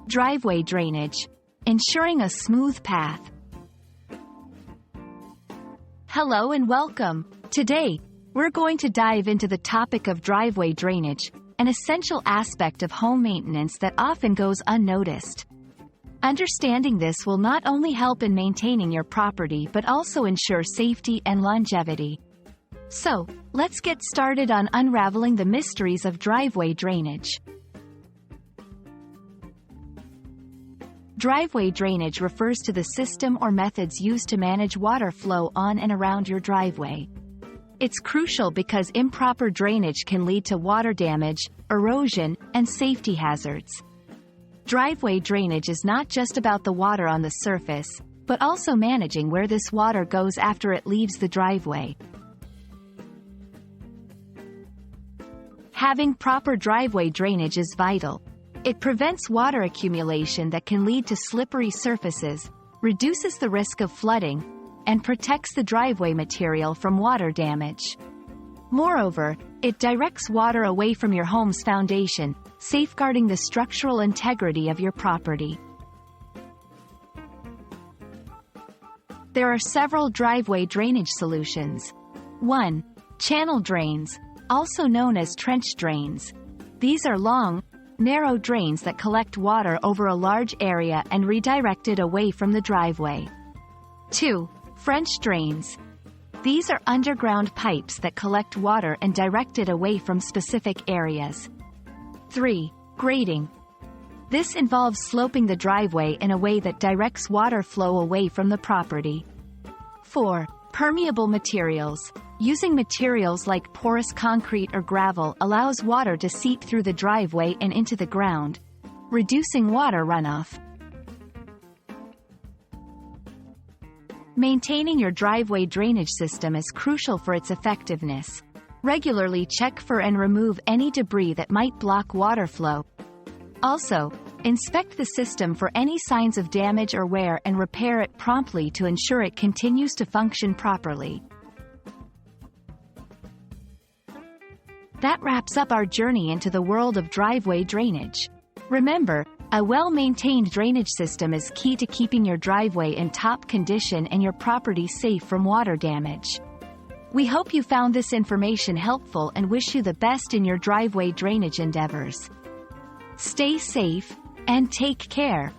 Driveway drainage, ensuring a smooth path. Hello and welcome. Today, we're going to dive into the topic of driveway drainage, an essential aspect of home maintenance that often goes unnoticed. Understanding this will not only help in maintaining your property but also ensure safety and longevity. So, let's get started on unraveling the mysteries of driveway drainage. Driveway drainage refers to the system or methods used to manage water flow on and around your driveway. It's crucial because improper drainage can lead to water damage, erosion, and safety hazards. Driveway drainage is not just about the water on the surface, but also managing where this water goes after it leaves the driveway. Having proper driveway drainage is vital. It prevents water accumulation that can lead to slippery surfaces, reduces the risk of flooding, and protects the driveway material from water damage. Moreover, it directs water away from your home's foundation, safeguarding the structural integrity of your property. There are several driveway drainage solutions. 1. Channel drains, also known as trench drains. These are long, narrow drains that collect water over a large area and redirect it away from the driveway. 2. French drains. These are underground pipes that collect water and direct it away from specific areas. 3. Grading. This involves sloping the driveway in a way that directs water flow away from the property. 4. Permeable materials. Using materials like porous concrete or gravel allows water to seep through the driveway and into the ground, reducing water runoff. Maintaining your driveway drainage system is crucial for its effectiveness. Regularly check for and remove any debris that might block water flow. Also, inspect the system for any signs of damage or wear and repair it promptly to ensure it continues to function properly. That wraps up our journey into the world of driveway drainage. Remember, a well-maintained drainage system is key to keeping your driveway in top condition and your property safe from water damage. We hope you found this information helpful and wish you the best in your driveway drainage endeavors. Stay safe, and take care.